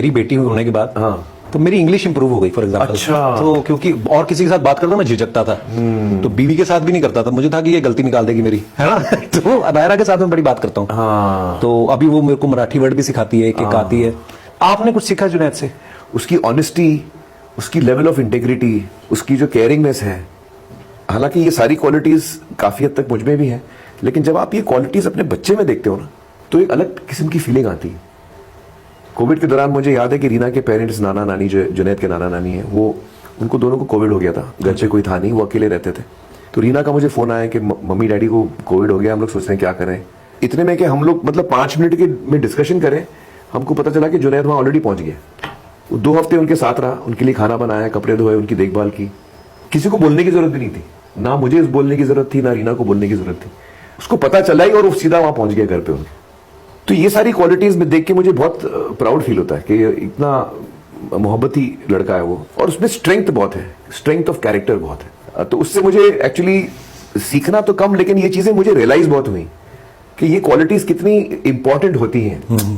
मेरी बेटी होने के बाद हाँ तो मेरी इंग्लिश इंप्रूव हो गई फॉर एग्जांपल। अच्छा। तो क्योंकि और किसी के साथ बात करता मैं झिझकता था, तो बीवी के साथ भी नहीं करता था, मुझे था कि ये गलती निकाल देगी मेरी, है ना। तो अदायरा के साथ मैं बड़ी बात करता हूँ। हाँ तो अभी वो मेरे को मराठी वर्ड भी सिखाती है, एक एक आती है। आपने कुछ सीखा जुनैद से? उसकी ऑनेस्टी, उसकी लेवल ऑफ इंटेग्रिटी, उसकी जो केयरिंगनेस है, हालांकि ये सारी क्वालिटीज काफी हद तक मुझ में भी है, लेकिन जब आप ये क्वालिटीज अपने बच्चे में देखते हो ना तो एक अलग किस्म की फीलिंग आती है। कोविड के दौरान मुझे याद है कि रीना के पेरेंट्स, नाना नानी, जो जुनैद के नाना नानी है, वो उनको दोनों को कोविड हो गया था, घर पे कोई था नहीं, वो अकेले रहते थे। तो रीना का मुझे फोन आया कि मम्मी डैडी को कोविड हो गया, हम लोग सोच रहे हैं क्या करें। इतने में कि हम लोग मतलब 5 मिनट के में डिस्कशन करें, हमको पता चला कि जुनैद वहां ऑलरेडी पहुंच गया। 2 हफ्ते उनके साथ रहा, उनके लिए खाना बनाया, कपड़े धोए, उनकी देखभाल की। किसी को बोलने की जरूरत भी नहीं थी, ना मुझे बोलने की जरूरत थी, ना रीना को बोलने की जरूरत थी। उसको पता चला ही और वो सीधा वहां पहुंच गया घर पे उनके। तो ये सारी क्वालिटीज में देख के मुझे बहुत प्राउड फील होता है कि इतना मोहब्बती लड़का है वो, और उसमें स्ट्रेंथ बहुत है, स्ट्रेंथ ऑफ कैरेक्टर बहुत है। तो उससे मुझे एक्चुअली सीखना तो कम, लेकिन ये चीजें मुझे रियलाइज बहुत हुई कि ये क्वालिटीज कितनी इंपॉर्टेंट होती हैं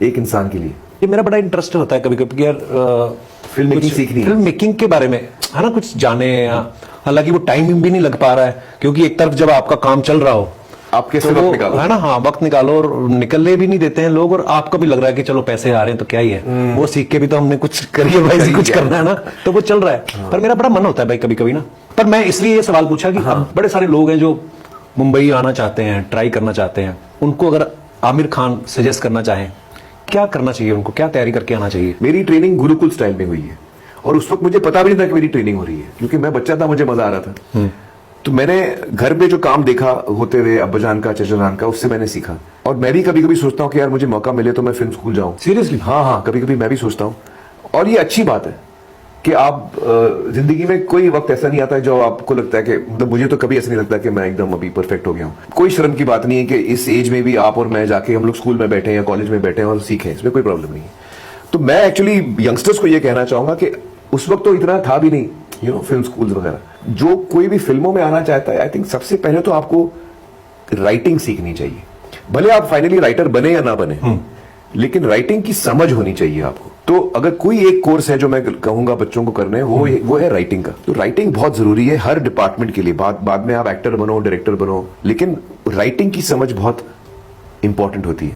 एक इंसान के लिए। ये मेरा बड़ा इंटरेस्ट होता है कभी कभी यार, फिल्म मेकिंग सीखनी है, फिल्म मेकिंग के बारे में, है ना, कुछ जाने। हालांकि वो टाइम भी नहीं लग पा रहा है, क्योंकि एक तरफ जब आपका काम चल रहा हो आप कैसे तो वक्त निकालो, है ना, हाँ, वक्त निकालो, और निकलने भी नहीं देते हैं लोग, और आपको भी लग रहा है कि चलो पैसे आ रहे हैं तो क्या ही है, वो सीख के भी तो हमने कुछ करिए भाई, कुछ करना है ना, तो वो चल रहा है। पर मेरा बड़ा मन होता है भाई कभी कभी ना। पर मैं इसलिए ये सवाल पूछा कि अब बड़े सारे लोग हैं जो मुंबई आना चाहते हैं, ट्राई करना चाहते हैं, उनको अगर आमिर खान सजेस्ट करना चाहें, क्या करना चाहिए उनको, क्या तैयारी करके आना चाहिए? मेरी ट्रेनिंग गुरुकुल स्टाइल में हुई है, और उस वक्त मुझे पता भी नहीं था कि मेरी ट्रेनिंग हो रही है, क्योंकि मैं बच्चा था, मुझे मजा आ रहा था। तो मैंने घर में जो काम देखा होते हुए अब्बाजान का, चचाजान का, उससे मैंने सीखा। और मैं भी कभी कभी सोचता हूँ कि यार मुझे मौका मिले तो मैं फिल्म स्कूल जाऊं। सीरियसली? हाँ, कभी कभी मैं भी सोचता हूँ। और ये अच्छी बात है कि आप जिंदगी में कोई वक्त ऐसा नहीं आता है जो आपको लगता है कि, मतलब मुझे तो कभी ऐसा नहीं लगता कि मैं एकदम अभी परफेक्ट हो गया हूँ। कोई शर्म की बात नहीं है कि इस एज में भी आप और मैं जाके हम लोग स्कूल में बैठे या कॉलेज में बैठे और सीखें, इसमें कोई प्रॉब्लम नहीं है। तो मैं एक्चुअली यंगस्टर्स को ये कहना चाहूंगा कि उस वक्त तो इतना था भी नहीं, फिल्म स्कूल्स वगैरह। जो कोई भी फिल्मों में आना चाहता है, आई थिंक सबसे पहले तो आपको राइटिंग सीखनी चाहिए। भले आप फाइनली राइटर बने या ना बने, लेकिन राइटिंग की समझ होनी चाहिए आपको। तो अगर कोई एक कोर्स है जो मैं कहूंगा बच्चों को करने, वो है राइटिंग का। तो राइटिंग बहुत जरूरी है हर डिपार्टमेंट के लिए। बाद में आप एक्टर बनो, डायरेक्टर बनो, लेकिन राइटिंग की समझ बहुत इंपॉर्टेंट होती है।